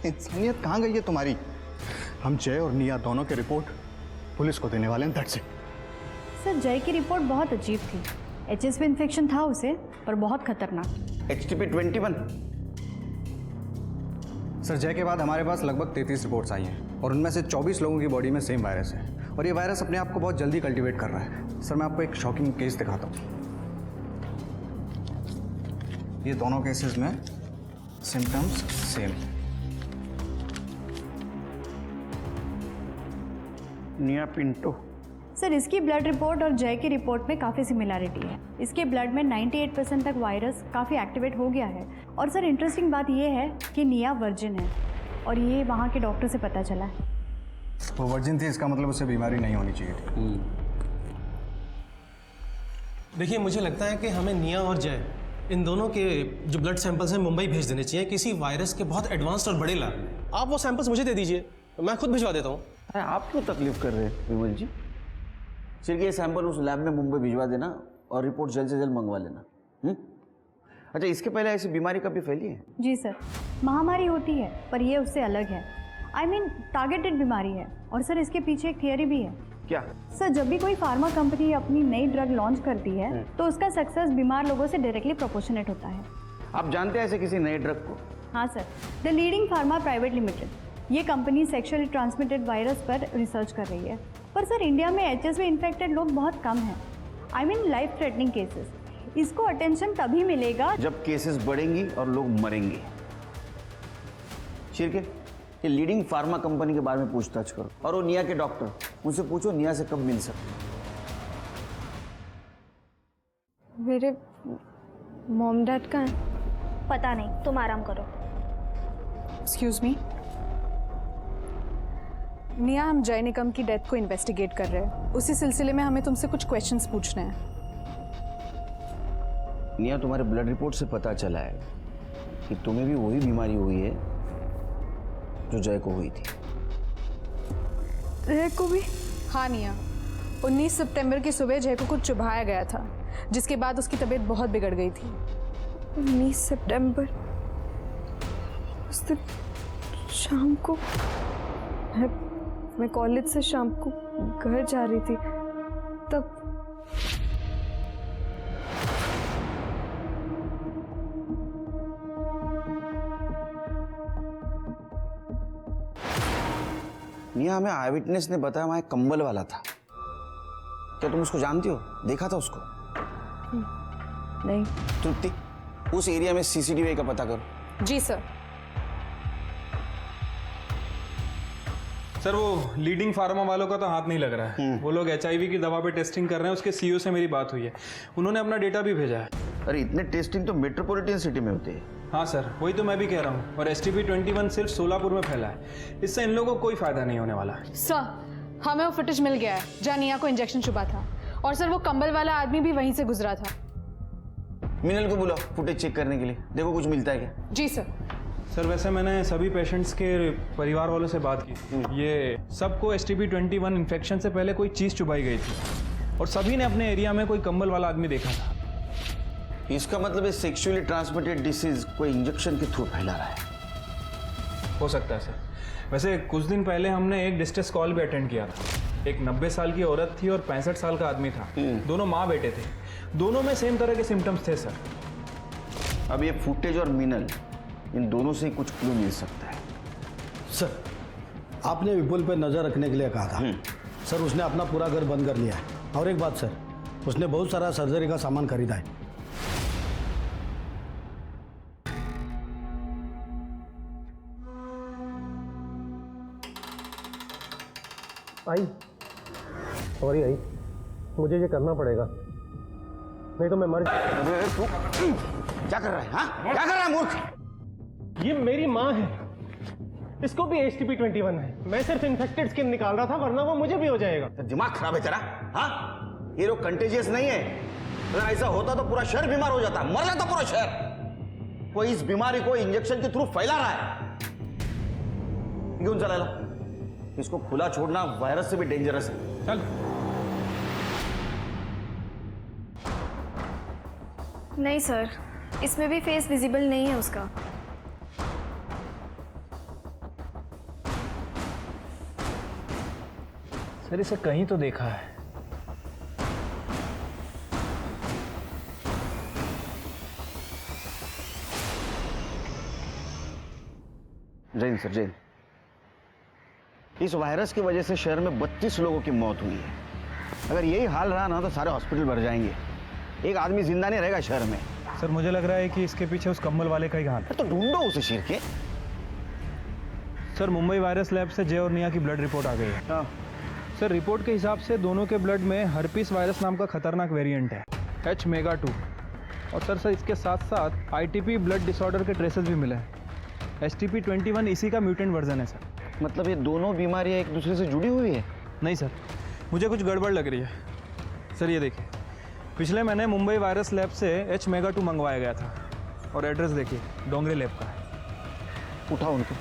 Speaker 17: इंसानियत कहाँ गई है तुम्हारी? हम जय और निया दोनों की रिपोर्ट पुलिस को देने वाले हैं, दैट्स इट।
Speaker 5: सर, जय की रिपोर्ट बहुत अजीब थी। HSV इन्फेक्शन था उसे, पर बहुत खतरनाक।
Speaker 7: HTP-21।
Speaker 17: सर, जय के बाद हमारे पास लगभग 33 रिपोर्ट्स आई हैं और उनमें से 24 लोगों की बॉडी में सेम वायरस है और ये वायरस अपने आप को बहुत जल्दी कल्टीवेट कर रहा है। सर, मैं आपको एक शॉकिंग केस दिखाता हूँ। ये दोनों केसेस में सिम्टम्स सेम।
Speaker 7: निया पिंटो।
Speaker 5: सर, इसकी ब्लड रिपोर्ट और जय की रिपोर्ट में काफ़ी सिमिलरिटी है। इसके ब्लड में 98% तक वायरस काफ़ी एक्टिवेट हो गया है। और सर, इंटरेस्टिंग बात यह है कि निया वर्जिन है और ये वहाँ के डॉक्टर से पता चला है।
Speaker 17: वो वर्जिन थी, इसका मतलब उसे बीमारी नहीं होनी चाहिए थी।
Speaker 14: देखिए, मुझे लगता है कि हमें निया और जय, इन दोनों के जो ब्लड सैंपल्स हैं मुंबई भेज देने चाहिए किसी वायरस के बहुत एडवांस्ड और बड़े लैब। आप वो सैंपल्स मुझे दे दीजिए, मैं खुद भिजवा देता हूँ।
Speaker 7: अरे आप क्यों तकलीफ कर रहे हैं विमल जी? सिर्फ ये सैंपल उस लैब में मुंबई भिजवा देना और रिपोर्ट जल्द से जल्द मंगवा लेना। अच्छा, इसके पहले ऐसी बीमारी कभी फैली है?
Speaker 5: जी सर, महामारी होती है, पर ये उससे अलग है। I mean, टारगेटेड बीमारी है। और सर, इसके पीछे एक थियरी भी है।
Speaker 7: क्या?
Speaker 5: सर, जब भी कोई फार्मा कंपनी अपनी नई ड्रग लॉन्च करती है तो उसका सक्सेस बीमार लोगों से डायरेक्टली प्रोपोर्शनेट होता है।
Speaker 7: आप जानते हैं ऐसे किसी नए ड्रग को?
Speaker 5: हाँ sir, the leading pharma private limited. ये कंपनी सेक्सुअली ट्रांसमिटेड वायरस पर रिसर्च कर रही है। पर सर, इंडिया में HSV इन्फेक्टेड लोग बहुत कम हैं। I mean, life threatening cases. इसको अटेंशन तभी मिलेगा
Speaker 7: जब केसेस बढ़ेंगी और लोग मरेंगे। शिरके, ये लीडिंग फार्मा कंपनी के बारे में पूछताछ करो और वो निया के डॉक्टर, उनसे पूछो निया से कब मिल सकते।
Speaker 8: मेरे मॉम डैड कहाँ हैं?
Speaker 1: पता नहीं, तुम आराम करो।
Speaker 8: एक्सक्यूज मी, निया, हम जय निकम की डेथ को इन्वेस्टिगेट कर रहे हैं। उसी सिलसिले में हमें तुमसे कुछ क्वेश्चंस पूछने हैं।
Speaker 7: निया, तुम्हारे ब्लड रिपोर्ट से पता चला है कि तुम्हें भी वही बीमारी हुई है जो जय को हुई थी।
Speaker 8: जय को भी? हाँ निया, 19 सितंबर की सुबह जय को कुछ चुभाया गया था, जिसके बाद उसकी तबीयत बहुत बिगड़ गई थी। 19 सितंबर, उस दिन शाम को मैं कॉलेज से शाम को घर जा रही थी, तब
Speaker 7: निया, हमें आई विटनेस ने बताया वहां एक कंबल वाला था। क्या तुम उसको जानती हो? देखा था उसको?
Speaker 8: नहीं।
Speaker 7: तृप्ति, उस एरिया में CCTV का पता करो।
Speaker 8: जी सर।
Speaker 15: सर, वो लीडिंग फार्मा वालों का तो हाथ नहीं लग रहा है। वो लोग HIV की दवा पे टेस्टिंग कर रहे हैं। उसके CEO से मेरी बात हुई है, उन्होंने अपना डेटा भी भेजा है।
Speaker 7: अरे इतने टेस्टिंग तो मेट्रोपॉलिटन सिटी में होते हैं।
Speaker 15: हाँ सर, वही तो मैं भी कह रहा हूँ। और STP-21 सिर्फ सोलापुर में फैला है। इससे इन लोगों को कोई फायदा नहीं होने वाला है।
Speaker 8: सर, हमें वो फुटेज मिल गया है जहाँ निया को इंजेक्शन चुभा था। और सर, वो कंबल वाला आदमी भी वहीं से गुजरा था।
Speaker 7: मिनल को बुलाओ फुटेज चेक करने के लिए, देखो कुछ मिलता है क्या।
Speaker 8: जी सर।
Speaker 15: सर, वैसे मैंने सभी पेशेंट्स के परिवार वालों से बात की। ये सबको STP-21 इन्फेक्शन से पहले कोई चीज़ चुभाई गई थी और सभी ने अपने एरिया में कोई कंबल वाला आदमी देखा था।
Speaker 7: इसका मतलब है सेक्सुअली ट्रांसमिटेड डिसीज कोई इंजेक्शन के थ्रू फैला रहा है।
Speaker 15: हो सकता है सर। वैसे कुछ दिन पहले हमने एक डिस्ट्रेस कॉल भी अटेंड किया था। एक 90 साल की औरत थी और 65 साल का आदमी था। दोनों माँ बेटे थे। दोनों में सेम तरह के सिम्टम्स थे सर।
Speaker 7: अब ये फुटेज और मिनल, इन दोनों से कुछ क्लू मिल सकता है।
Speaker 18: सर, आपने विपुल पे नजर रखने के लिए कहा था। सर, उसने अपना पूरा घर बंद कर लिया है। और एक बात सर, उसने बहुत सारा सर्जरी का सामान खरीदा है।
Speaker 14: आई सॉरी आई, मुझे ये करना पड़ेगा, नहीं तो मैं मर।
Speaker 7: क्या कर रहा है? हाँ, क्या कर रहा है मूर्ख?
Speaker 14: ये मेरी माँ है, इसको भी STP-21 है। मैं सिर्फ इन्फेक्टेड स्किन निकाल रहा था, वरना वो मुझे भी हो जाएगा।
Speaker 7: दिमाग खराब है तेरा? हाँ, ये लोग कंटेजियस नहीं है। अगर ऐसा होता तो पूरा शहर बीमार हो जाता, मर जाता पूरा शहर। कोई इस बीमारी को इंजेक्शन के थ्रू फैला रहा है। क्यों चला? इसको खुला छोड़ना वायरस से भी डेंजरस है।
Speaker 15: चल।
Speaker 4: नहीं सर, इसमें भी फेस विजिबल नहीं है उसका।
Speaker 15: सर इसे कहीं तो देखा है।
Speaker 7: जैन सर, जैन, इस वायरस की वजह से शहर में 32 लोगों की मौत हुई है। अगर यही हाल रहा ना तो सारे हॉस्पिटल भर जाएंगे, एक आदमी जिंदा नहीं रहेगा शहर में।
Speaker 15: सर मुझे लग रहा है कि इसके पीछे उस कम्बल वाले का ही हाथ है।
Speaker 7: तो ढूंढो उसे शेर के।
Speaker 15: सर मुंबई वायरस लैब से जय और निया की ब्लड रिपोर्ट आ गई है।
Speaker 7: हाँ।
Speaker 15: सर रिपोर्ट के हिसाब से दोनों के ब्लड में हर्पीस वायरस नाम का खतरनाक वेरिएंट है, H-MEGA2। और सर इसके साथ साथ ITP ब्लड डिसऑर्डर के ट्रेसेस भी मिले हैं। STP-21 इसी का म्यूटेंट वर्जन है सर।
Speaker 7: मतलब ये दोनों बीमारियां एक दूसरे से जुड़ी हुई है?
Speaker 15: नहीं सर, मुझे कुछ गड़बड़ लग रही है। सर ये देखिए, पिछले महीने मुंबई वायरस लैब से H-MEGA2 मंगवाया गया था और एड्रेस देखिए, डोंगरे लैब का है।
Speaker 7: उठाओ उनको।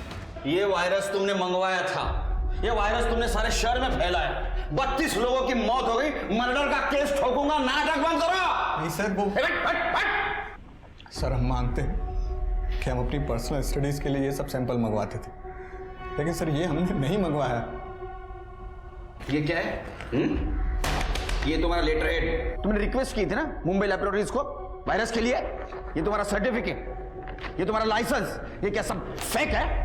Speaker 7: ये वायरस तुमने मंगवाया था, ये वायरस तुमने सारे शहर में फैलाया, 32 लोगों की मौत हो गई, मर्डर का केस ठोकूंगा, नाटक बंद करो।
Speaker 17: नहीं सर, वो सर हम मानते हैं कि हम अपनी पर्सनल स्टडीज के लिए ये सब सैंपल मंगवाते थे, लेकिन सर ये हमने नहीं मंगवाया।
Speaker 7: ये क्या है? ये तुम्हारा लेटर हेड, तुमने रिक्वेस्ट की थी ना मुंबई लैबोरेटरीज को वायरस के लिए। ये तुम्हारा सर्टिफिकेट, ये तुम्हारा लाइसेंस, ये क्या सब फेक है?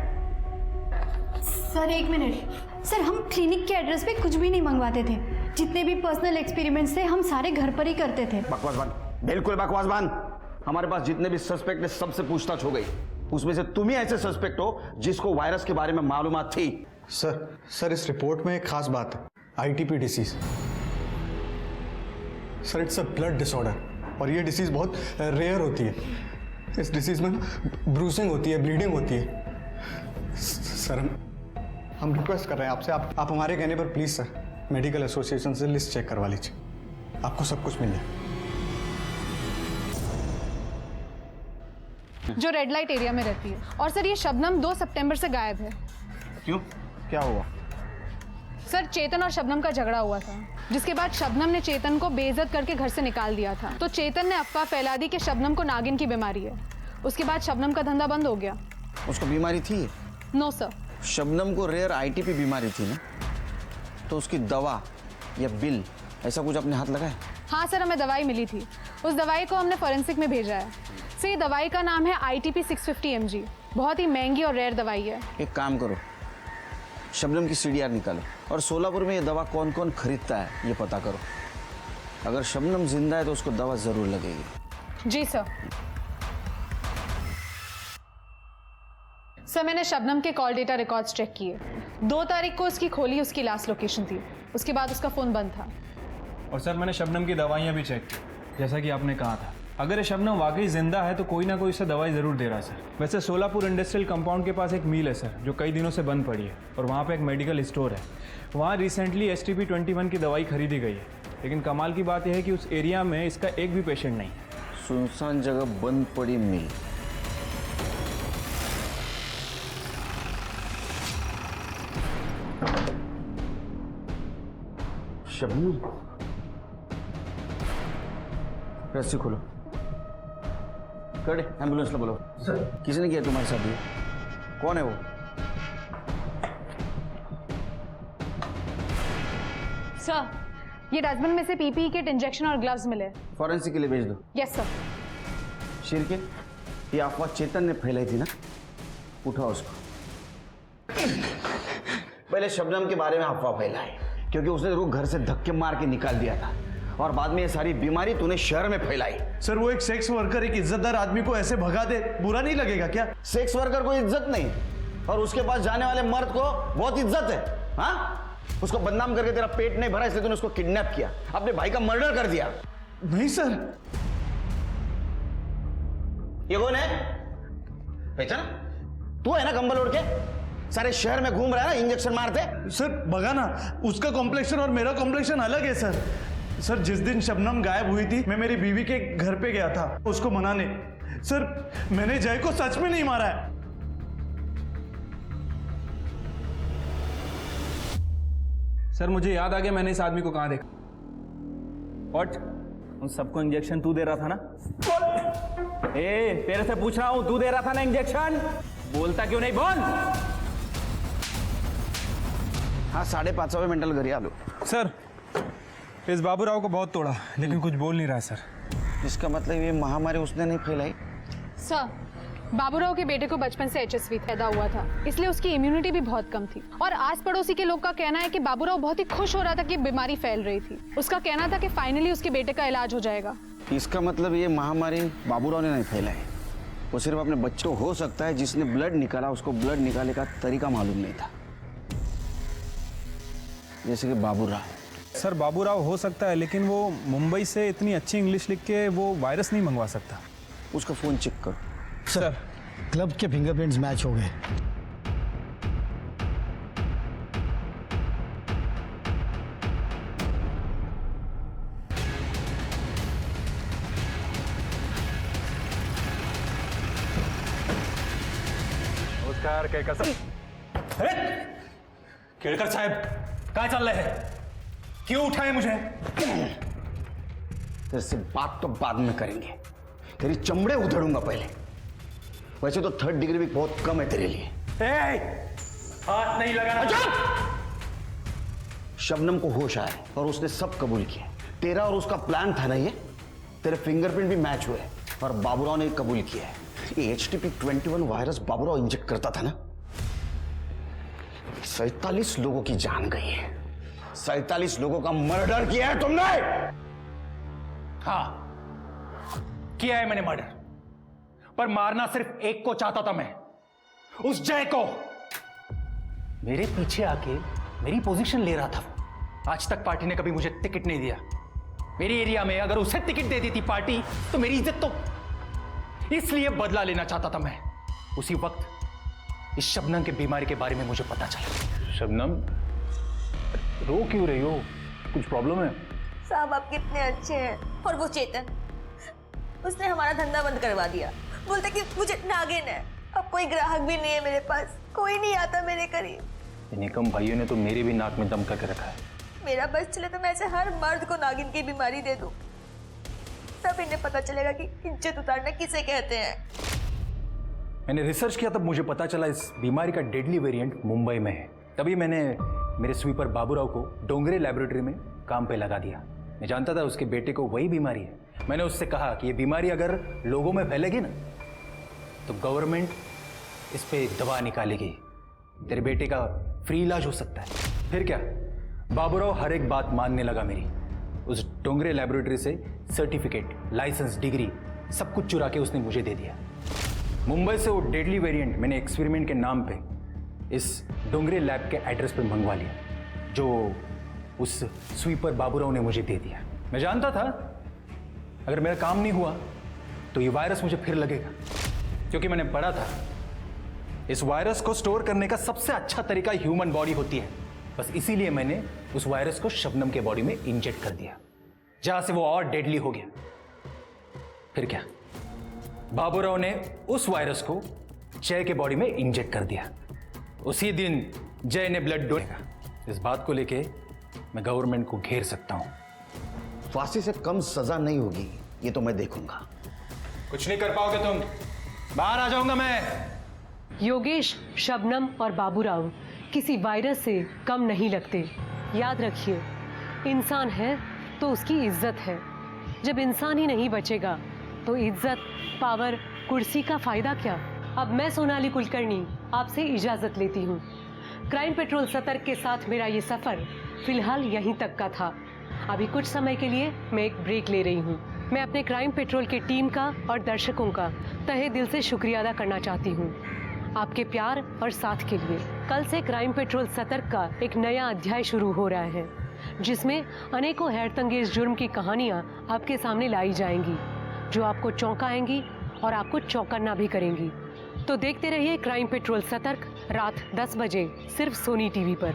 Speaker 5: सर एक मिनट सर, हम क्लिनिक के एड्रेस पे कुछ भी नहीं मंगवाते थे। जितने भी पर्सनल एक्सपेरिमेंट्स थे हम सारे घर पर ही करते थे।
Speaker 7: बकवास बंद, बिल्कुल बकवास बंद। हमारे पास जितने भी सस्पेक्ट है सबसे पूछताछ हो गई, उसमें से तुम ही ऐसे सस्पेक्ट हो जिसको वायरस के बारे में मालूमात थी।
Speaker 17: सर इस रिपोर्ट में एक खास बात है, ITP disease. Sir it's a blood disorder और ये डिसीज बहुत रेयर होती है। इस डिसीज में ब्रूसिंग होती है, ब्लीडिंग होती है। सर हम रिक्वेस्ट कर रहे हैं आपसे, आप हमारे कहने पर प्लीज सर मेडिकल एसोसिएशन से लिस्ट चेक करवा लीजिए, आपको सब कुछ मिल जाए।
Speaker 19: जो रेड लाइट एरिया में रहती है। और सर ये शबनम 2 सितंबर से गायब है।
Speaker 7: क्यों, क्या हुआ?
Speaker 19: सर चेतन और शबनम का झगड़ा हुआ था, जिसके बाद शबनम ने चेतन को बेइज्जत करके घर से निकाल दिया था। तो चेतन ने अफवाह फैला दी कि शबनम को नागिन की बीमारी है। उसके बाद शबनम का धंधा बंद हो गया।
Speaker 7: उसको बीमारी थी?
Speaker 19: No sir.
Speaker 7: शबनम को रेयर ITP बीमारी थी ना, तो उसकी दवा या बिल ऐसा कुछ अपने हाथ लगाए?
Speaker 19: हाँ सर, हमें दवाई मिली थी। उस दवाई को हमने फॉरेंसिक में भेजा है। सर ये दवाई का नाम है ITP 650 mg। बहुत ही महंगी और रेयर दवाई है।
Speaker 7: एक काम करो, शबनम की CDR निकालो और सोलापुर में ये दवा कौन कौन खरीदता है ये पता करो। अगर शबनम जिंदा है तो उसको दवा जरूर लगेगी।
Speaker 19: जी सर। सर मैंने शबनम के कॉल डेटा रिकॉर्ड्स चेक किए। 2 तारीख को उसकी खोली उसकी लास्ट लोकेशन थी, उसके बाद उसका फ़ोन बंद था।
Speaker 15: और सर मैंने शबनम की दवाइयाँ भी चेक की, जैसा कि आपने कहा था। अगर ये शबनम वाकई जिंदा है तो कोई ना कोई इसे दवाई ज़रूर दे रहा है सर। वैसे सोलापुर इंडस्ट्रियल कंपाउंड के पास एक मिल है सर, जो कई दिनों से बंद पड़ी है, और वहाँ पे एक मेडिकल स्टोर है। वहाँ रिसेंटली STP-21 की दवाई खरीदी गई है, लेकिन कमाल की बात यह है कि उस एरिया में इसका एक भी पेशेंट नहीं है।
Speaker 7: सुनसान जगह बंद पड़ी मिल। शबनम, रस्सी खोलो, कड़े एम्बुलेंस ला बोलो। सर किसने किया तुम्हारे साथ ये? कौन है वो?
Speaker 19: सर ये डस्टबिन में से PPE किट, इंजेक्शन और ग्लव्स मिले।
Speaker 7: फॉरेंसिक के लिए भेज दो।
Speaker 19: Yes sir.
Speaker 7: शेर के, ये अफवाह चेतन ने फैलाई थी ना, उठाओ उसको। पहले शबनम के बारे में अफवाह फैलाई क्योंकि उसने रूह घर से धक्के मार के निकाल दिया था, और बाद में ये सारी बीमारी तूने शहर में फैलाई।
Speaker 2: सर वो एक सेक्स वर्कर एक इज्जतदार आदमी को ऐसे भगा दे, बुरा नहीं लगेगा क्या?
Speaker 7: सेक्स वर्कर को इज्जत नहीं, और उसके पास जाने वाले मर्द को बहुत इज्जत है। हाँ, उसको बदनाम करके तेरा पेट नहीं भरा इसलिए तूने उसको किडनैप किया, अपने भाई का मर्डर कर दिया।
Speaker 2: नहीं सर।
Speaker 7: ये कौन है? पहचान? तू है ना कंबल ओढ़ के सारे शहर में घूम रहा है ना इंजेक्शन मारते?
Speaker 2: सर बगा ना, उसका कॉम्प्लेक्शन और मेरा कॉम्प्लेक्शन अलग है सर। जिस दिन शबनम गायब हुई थी मैं मेरी बीवी के घर पे गया था उसको मनाने, सर मैंने जय को सच में नहीं मारा है।
Speaker 15: सर मुझे याद आ गया, मैंने इस आदमी को कहाँ देखा।
Speaker 20: व्हाट? उन सबको इंजेक्शन तू दे रहा था ना? तेरे से पूछ रहा हूं, तू दे रहा था ना इंजेक्शन? बोलता क्यों नहीं, बोल।
Speaker 7: हाँ 5:30 मिनटल घरी आलो।
Speaker 15: सर इस बाबूराव को बहुत तोड़ा, लेकिन कुछ बोल नहीं रहा है सर।
Speaker 7: इसका मतलब ये महामारी उसने नहीं फैलाई?
Speaker 19: सर बाबूराव के बेटे को बचपन से HSV पैदा हुआ था, इसलिए उसकी इम्यूनिटी भी बहुत कम थी। और आस पड़ोसी के लोग का कहना है कि बाबूराव बहुत ही खुश हो रहा था कि बीमारी फैल रही थी। उसका कहना था कि फाइनली उसके बेटे का इलाज हो जाएगा।
Speaker 7: इसका मतलब ये महामारी बाबूराव ने नहीं फैलाई, वो सिर्फ अपने बच्चों हो सकता है। जिसने ब्लड निकाला उसको ब्लड निकालने का तरीका मालूम नहीं था, जैसे कि बाबूराव।
Speaker 15: सर बाबूराव हो सकता है, लेकिन वो मुंबई से इतनी अच्छी इंग्लिश लिख के वो वायरस नहीं मंगवा सकता।
Speaker 7: उसका फोन चेक करो।
Speaker 18: सर क्लब के फिंगरप्रिंट्स मैच हो गए।
Speaker 14: नमस्कार केळकर साहब। केळकर साहब क्या चल रहा है? क्यों उठाए मुझे?
Speaker 7: तेरे से बात तो बाद में करेंगे, तेरी चमड़े उधेड़ूंगा पहले। वैसे तो 3rd डिग्री भी बहुत कम है तेरे लिए।
Speaker 14: हाथ नहीं लगाना।
Speaker 7: शबनम को होश आया और उसने सब कबूल किया। तेरा और उसका प्लान था ना ये। तेरे फिंगरप्रिंट भी मैच हुए और बाबूराव ने कबूल किया है। ये HTP-21 वायरस बाबूराव इंजेक्ट करता था ना। 47 लोगों की जान गई है, 47 लोगों का मर्डर किया है तुमने।
Speaker 14: हाँ किया है मैंने मर्डर, पर मारना सिर्फ एक को चाहता था मैं, उस जय को। मेरे पीछे आके मेरी पोजीशन ले रहा था वो। आज तक पार्टी ने कभी मुझे टिकट नहीं दिया। मेरी एरिया में अगर उसे टिकट दे दी थी पार्टी तो मेरी इज्जत तो, इसलिए बदला लेना चाहता था मैं। उसी वक्त इस शबनम की बीमारी के बारे में मुझे पता चला।
Speaker 10: शबनम रो क्यों रही हो? कुछ प्रॉब्लम है?
Speaker 1: साहब आप कितने अच्छे हैं। और वो चेतन, उसने हमारा धंधा बंद करवा दिया। बोलते कि मुझे नागिन है। अब कोई ग्राहक भी नहीं है मेरे पास, कोई नहीं आता मेरे करीब।
Speaker 10: निकम भाइयों ने तो मेरे भी नाक में दम करके रखा है।
Speaker 1: मेरा बस चले तो मैं ऐसे हर मर्द को नागिन की बीमारी दे दूं, तब इन्हें पता चलेगा कि इज्जत उतारना किसे कहते हैं।
Speaker 10: मैंने रिसर्च किया तब मुझे पता चला इस बीमारी का डेडली वेरिएंट मुंबई में है। तभी मैंने मेरे स्वीपर बाबूराव को डोंगरे लैबोरेटरी में काम पे लगा दिया। मैं जानता था उसके बेटे को वही बीमारी है। मैंने उससे कहा कि ये बीमारी अगर लोगों में फैलेगी ना तो गवर्नमेंट इस पे दवा निकालेगी, तेरे बेटे का फ्री इलाज हो सकता है। फिर क्या, बाबूराव हर एक बात मानने लगा मेरी। उस डोंगरे लैबोरेटरी से सर्टिफिकेट, लाइसेंस, डिग्री सब कुछ चुरा के उसने मुझे दे दिया। मुंबई से वो डेडली वेरिएंट मैंने एक्सपेरिमेंट के नाम पे इस डोंगरे लैब के एड्रेस पर मंगवा लिया, जो उस स्वीपर बाबूराव ने मुझे दे दिया। मैं जानता था अगर मेरा काम नहीं हुआ तो ये वायरस मुझे फिर लगेगा, क्योंकि मैंने पढ़ा था इस वायरस को स्टोर करने का सबसे अच्छा तरीका ह्यूमन बॉडी होती है। बस इसीलिए मैंने उस वायरस को शबनम के बॉडी में इंजेक्ट कर दिया, जहां से वो और डेडली हो गया। फिर क्या, बाबूराव ने उस वायरस को जय के बॉडी में इंजेक्ट कर दिया। उसी दिन जय ने ब्लड डोनेगा। इस बात को लेके मैं गवर्नमेंट को घेर सकता हूं।
Speaker 7: फांसी से कम सजा नहीं होगी, ये तो मैं देखूंगा।
Speaker 14: कुछ नहीं कर पाओगे तुम, बाहर आ जाऊंगा मैं।
Speaker 16: योगेश, शबनम और बाबूराव किसी वायरस से कम नहीं लगते। याद रखिए, इंसान है तो उसकी इज्जत है। जब इंसान ही नहीं बचेगा तो इज्जत, पावर, कुर्सी का फायदा क्या। अब मैं सोनाली कुलकर्णी आपसे इजाजत लेती हूँ। क्राइम पेट्रोल सतर्क के साथ मेरा ये सफर फिलहाल यहीं तक का था। अभी कुछ समय के लिए मैं एक ब्रेक ले रही हूँ। मैं अपने क्राइम पेट्रोल की टीम का और दर्शकों का तहे दिल से शुक्रिया अदा करना चाहती हूँ, आपके प्यार और साथ के लिए। कल से क्राइम पेट्रोल सतर्क का एक नया अध्याय शुरू हो रहा है, जिसमें अनेकों हैरतअंगेज जुर्म की कहानियाँ आपके सामने लाई जाएंगी, जो आपको चौंकाएंगी और आपको चौंकना भी करेंगी। तो देखते रहिए क्राइम पेट्रोल सतर्क, रात 10 बजे सिर्फ सोनी टीवी पर।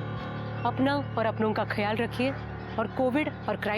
Speaker 16: अपना और अपनों का ख्याल रखिए और कोविड और क्राइम